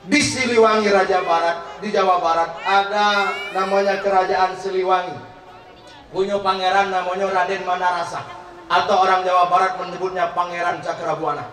Di Siliwangi Raja Barat, di Jawa Barat ada namanya Kerajaan Siliwangi. Punya pangeran namanya Raden Manarasa, atau orang Jawa Barat menyebutnya Pangeran Cakrabuana.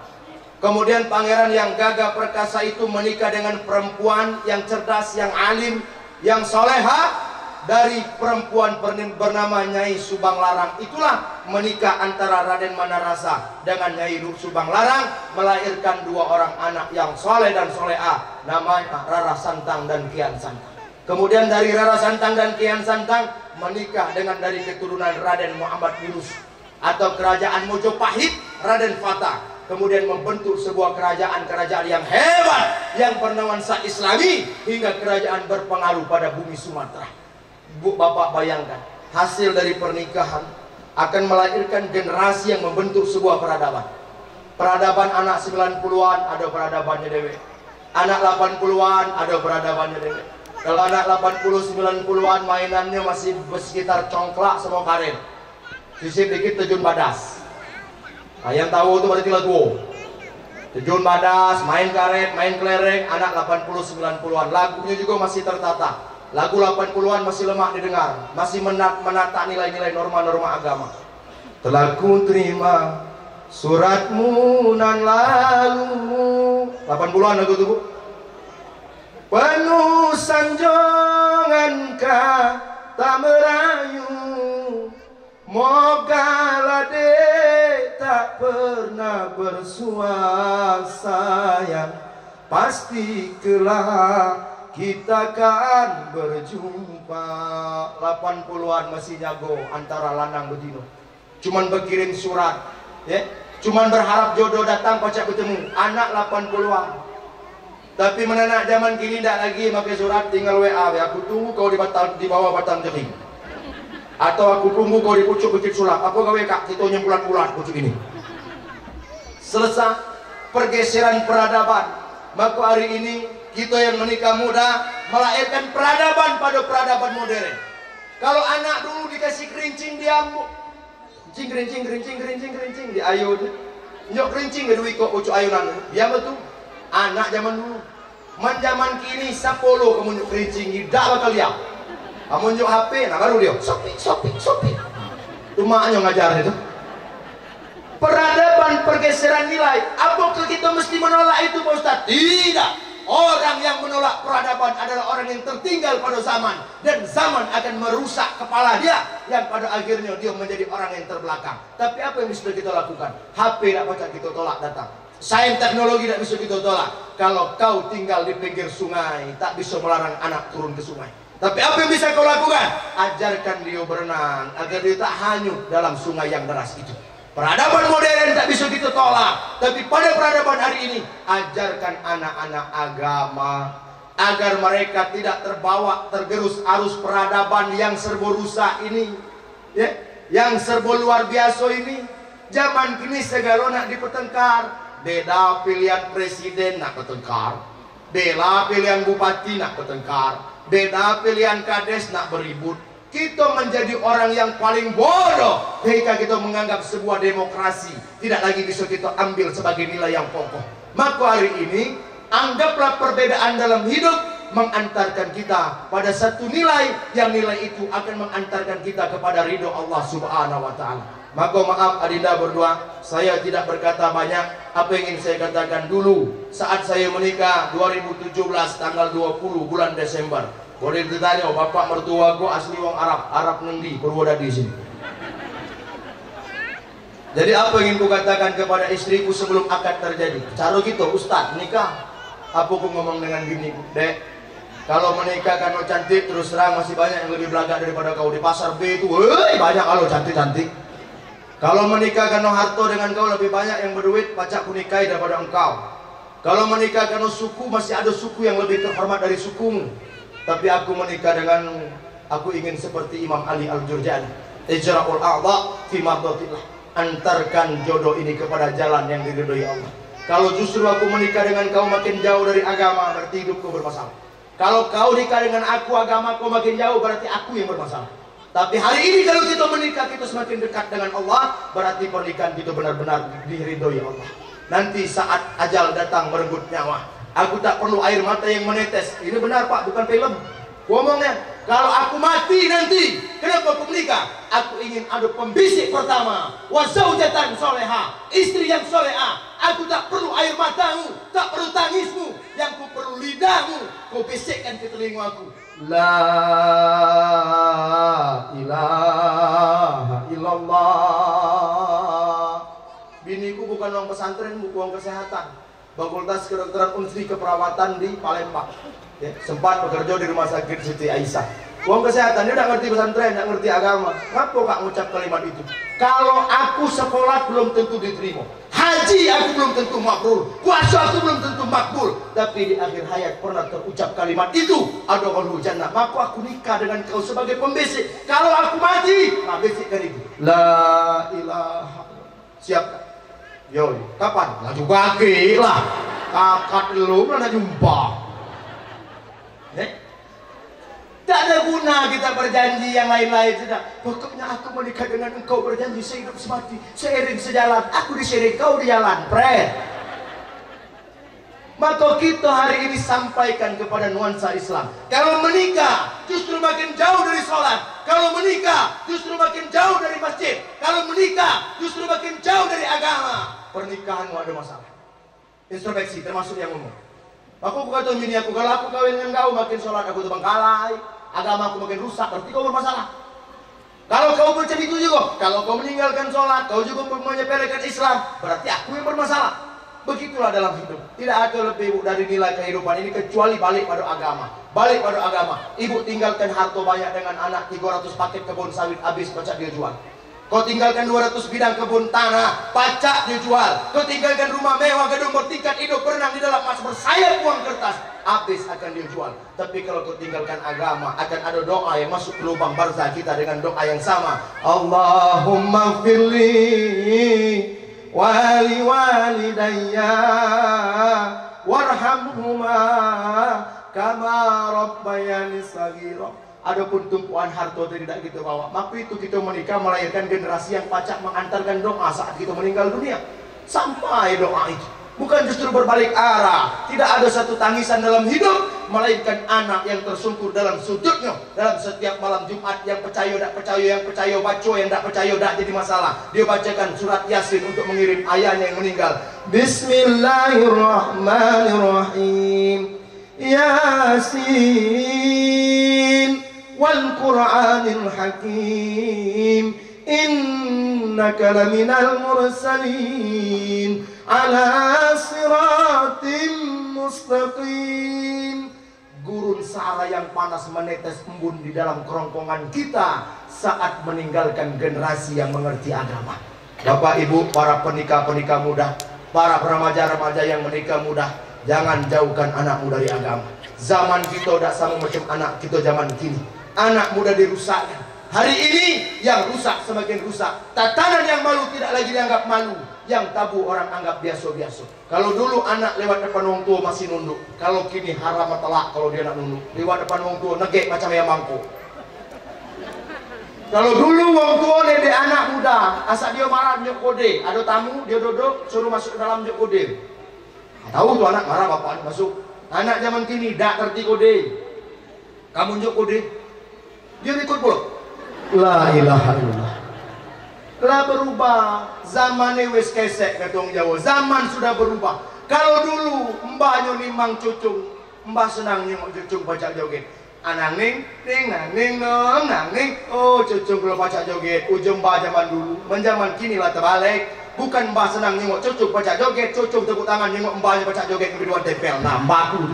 Kemudian pangeran yang gagah perkasa itu menikah dengan perempuan yang cerdas, yang alim, yang soleha, dari perempuan bernama Nyai Subang Larang. Itulah menikah antara Raden Manarasa dengan Nyai Subang Larang, melahirkan dua orang anak yang soleh dan soleha, namanya Rara Santang dan Kian Santang. Kemudian dari Rara Santang dan Kian Santang menikah dengan dari keturunan Raden Muhammad Yunus, atau kerajaan Mojopahit Raden Fatah. Kemudian membentuk sebuah kerajaan yang hebat, yang bernuansa Islami, hingga kerajaan berpengaruh pada bumi Sumatera. Bapak bayangkan, hasil dari pernikahan akan melahirkan generasi yang membentuk sebuah peradaban. Peradaban anak 90-an ada peradabannya dewe, anak 80-an ada peradabannya dewe. Kalau anak 80-90-an mainannya masih sekitar congklak sama karet, sisip dikit terjun badas. Nah, yang tahu itu berarti lagu terjun badas, main karet, main kelereng. Anak 80-90-an lagunya juga masih tertata. Lagu 80-an masih lemah didengar, masih menata nilai-nilai norma-norma agama. Telah ku terima suratmu nan lalu. 80-an lagu itu, Bu. Penuh sanjongan kata merayu, mogala de tak pernah bersuah sayang, pasti kelak kita kan berjumpa. 80-an masih nyago antara lanang bedino, cuman berkirim surat, ya, cuman berharap jodoh datang pacak bertemu. Anak 80-an, tapi menanak zaman kini tidak lagi pakai surat, tinggal WA. Aku tunggu kau di bawah batang jering, atau aku tunggu kau di pucuk bukit sulap. Apa kau kak? Kita bulat-bulat pucuk ini. Selesai pergeseran peradaban. Maka hari ini kita yang menikah muda melahirkan peradaban pada peradaban modern. Kalau anak dulu dikasih kerincing diamuk, kerincing di ayun, nyok kerincing duit kok ucuk ayunan. Dia betul. Anak zaman dulu, zaman kini sapolo kamu nyok kerincing tidak bakal dia. Kamu nyok HP, nah baru dia sopi. Itu maknya ngajar itu. Peradaban pergeseran nilai. Apakah kita mesti menolak itu, Pak Ustaz? Tidak. Orang yang menolak peradaban adalah orang yang tertinggal pada zaman, dan zaman akan merusak kepala dia, yang pada akhirnya dia menjadi orang yang terbelakang. Tapi apa yang bisa kita lakukan? HP tidak bisa kita tolak datang, sains teknologi tidak bisa kita tolak. Kalau kau tinggal di pinggir sungai, tak bisa melarang anak turun ke sungai. Tapi apa yang bisa kau lakukan? Ajarkan dia berenang agar dia tak hanyut dalam sungai yang deras itu. Peradaban modern tak bisa kita tolak, tapi pada peradaban hari ini ajarkan anak-anak agama agar mereka tidak tergerus arus peradaban yang serba rusak ini, ya, yang serba luar biasa ini. Zaman kini segala nak dipertengkar, beda pilihan presiden nak bertengkar, beda pilihan bupati nak bertengkar, beda pilihan kades nak beribut. Kita menjadi orang yang paling bodoh ketika kita menganggap sebuah demokrasi tidak lagi bisa kita ambil sebagai nilai yang pokok. Maka hari ini anggaplah perbedaan dalam hidup mengantarkan kita pada satu nilai, yang nilai itu akan mengantarkan kita kepada ridho Allah Subhanahu wa Ta'ala. Maka maaf adinda berdua, saya tidak berkata banyak. Apa yang ingin saya katakan dulu saat saya menikah 2017 tanggal 20 bulan Desember. Boleh ditanya, bapak mertua gua asli wong Arab nendi berwada di sini. Jadi apa yang ingin ku katakan kepada istriku sebelum akad terjadi? Cara gitu, Ustaz nikah. Apa ku ngomong dengan bini, Dek, kalau menikah kan lo cantik, terus terang masih banyak yang lebih belagak daripada kau. Di pasar B itu, banyak kalau cantik-cantik. Kalau menikah kan harta dengan kau, lebih banyak yang berduit, pacak ku nikahi daripada engkau. Kalau menikah kan suku, masih ada suku yang lebih terhormat dari sukumu. Tapi aku menikah dengan, aku ingin seperti Imam Ali Al-Jurjani, ijra'ul a'dha fi mardatillah, antarkan jodoh ini kepada jalan yang diridhoi Allah. Kalau justru aku menikah dengan kau makin jauh dari agama, berarti hidupku bermasalah. Kalau kau nikah dengan aku, agamaku makin jauh, berarti aku yang bermasalah. Tapi hari ini kalau kita menikah, kita semakin dekat dengan Allah, berarti pernikahan kita benar-benar diridhoi Allah. Nanti saat ajal datang merenggut nyawa, Aku tak perlu air mata yang menetes. Ini benar Pak, bukan film. Ngomongnya, kalau aku mati nanti, kenapa aku menikah? Aku ingin ada pembisik pertama, wazaujatan soleha, istri yang soleha. Aku tak perlu air matamu, tak perlu tangismu, yang ku perlu lidahmu. Kau bisikkan ke telingaku, la ilaha illallah. Biniku bukan orang pesantren, bukan orang kesehatan. Fakultas Kedokteran Unsri Keperawatan di Palembang. Ya, sempat bekerja di rumah sakit Siti Aisyah. Uang kesehatan, dia udah ngerti pesantren, nggak ngerti agama. Ngapa kak ngucap kalimat itu? Kalau aku sekolah belum tentu diterima, haji aku belum tentu makbul, puasa aku belum tentu makbul. Tapi di akhir hayat pernah terucap kalimat itu, adkhulul jannah. Maka aku nikah dengan kau sebagai pembisik. Kalau aku mati, nah bisikkan itu. La ilaha. Siap? Yo, kapan? Laju bagi lah. Kakak lu mana jumpa? Tak ada guna kita berjanji yang lain-lain sudah. Pokoknya aku menikah dengan engkau, berjanji sehidup semati, seiring sejalan. Aku di sini, kau di jalan, pret. Maka kita hari ini sampaikan kepada nuansa Islam. Kalau menikah justru makin jauh dari sholat. Kalau menikah justru makin jauh dari masjid. Kalau menikah justru makin jauh dari agama. Pernikahan nggak ada masalah. Introspeksi termasuk yang umum. Aku kata bini aku, kalau aku kawin dengan kau makin sholat aku terbengkalai, agama aku makin rusak, berarti kau bermasalah. Kalau kau macam itu juga, kalau kau meninggalkan sholat, kau juga menyepelekan Islam, berarti aku yang bermasalah. Begitulah dalam hidup. Tidak ada lebih dari nilai kehidupan ini kecuali balik pada agama. Balik pada agama. Ibu tinggalkan harta banyak dengan anak 300 paket kebun sawit habis, pacak dia jual. Kau tinggalkan 200 bidang kebun tanah, pacak dia jual. Kau tinggalkan rumah mewah, gedung bertingkat, hidup berenang di dalam emas bersayap uang kertas, habis akan dia jual. Tapi kalau kau tinggalkan agama, akan ada doa yang masuk ke lubang barzah kita dengan doa yang sama. Allahumma firli wali walidayya warhamhuma kama rabbayani shaghira. Adapun tumpuan harta tidak kita bawa, maka itu kita menikah melahirkan generasi yang pacak mengantarkan doa saat kita meninggal dunia. Sampai doa itu bukan justru berbalik arah. Tidak ada satu tangisan dalam hidup, melainkan anak yang tersungkur dalam sujudnya dalam setiap malam Jumat. Yang percaya tak percaya, yang percaya baca, yang tak percaya tak jadi masalah. Dia bacakan surat Yasin untuk mengirim ayahnya yang meninggal. Bismillahirrahmanirrahim. Yasin wal Qur'anil Hakim, innaka laminal mursalin ala siratim mustaqim. Gurun sahara yang panas menetes embun di dalam kerongkongan kita saat meninggalkan generasi yang mengerti agama. Bapak Ibu, para penikah-penikah muda, para remaja-remaja yang menikah muda, jangan jauhkan anakmu dari agama. Zaman kita tidak sama macam anak kita zaman kini. Anak muda dirusakkan. Hari ini yang rusak semakin rusak. Tatanan yang malu tidak lagi dianggap malu, yang tabu orang anggap biasa-biasa. Kalau dulu anak lewat depan orang tua masih nunduk, kalau kini haram telak kalau dia nak nunduk. Lewat depan orang tua negek macam ayam mangkuk. Kalau dulu orang tua dedek anak muda, asal dia marah nyok kode, ada tamu dia duduk suruh masuk ke dalam nyok kode. Tahu tuh anak marah bapak masuk. Anak zaman kini dak ngerti kode. Kamu nyok kode, dia ikut pulang. La ilaha illallah. Telah berubah. Zamannya wis kesek ketong Jawa. Zaman sudah berubah. Kalau dulu mbahnya nimang cucung, mbah senang nyengok cucung pacak joget. Anang ning ning nang ning nang ning. Oh cucung kalau pacak joget. Ujung mbah zaman dulu. Menjaman kini lah terbalik. Bukan mbah senang nyengok cucung pacak joget, cucung tepuk tangan nyengok mbahnya pacak joget kemudian tempel. Nah mbahku.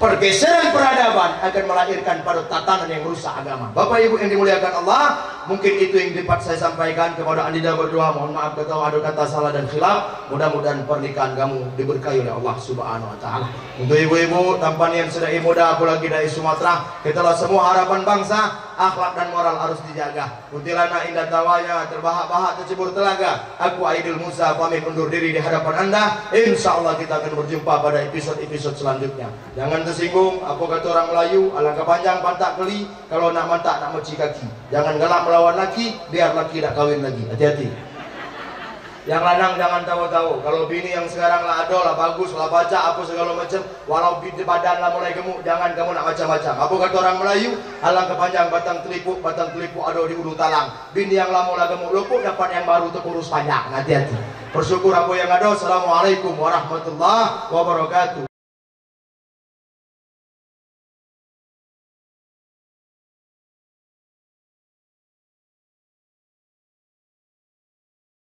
Pergeseran peradaban akan melahirkan pada tatanan yang merusak agama. Bapak Ibu yang dimuliakan Allah, mungkin itu yang dapat saya sampaikan kepada Anda berdua. Mohon maaf kalau ada kata salah dan khilaf. Mudah-mudahan pernikahan kamu diberkahi oleh Allah Subhanahu wa taala. Untuk ibu-ibu tampan yang sudah muda, apalagi dari Sumatera, kitalah semua harapan bangsa, akhlak dan moral harus dijaga. Kuntilanak indah tawanya, terbahak-bahak tercebur telaga. Aku Aidil Musa pamit undur diri di hadapan Anda. Insya Allah kita akan berjumpa pada episode-episode selanjutnya. Jangan tersinggung, apa kata orang Melayu, alangkah panjang pantak keli, kalau nak mantak nak meci kaki. Jangan galak melawan laki, biar laki tak kawin lagi. Hati-hati. Yang lanang jangan tahu-tahu. Kalau bini yang sekarang lah ado lah bagus lah baca apa segala macam, walau bini badan lah mulai gemuk, jangan kamu nak macam-macam. Apa kata orang Melayu? Halang kepanjang batang telipuk ado di ulu talang. Bini yang lama lah gemuk lupuk dapat yang baru untuk urus panjang. Hati-hati. Bersyukur apa yang ada. Assalamualaikum warahmatullahi wabarakatuh.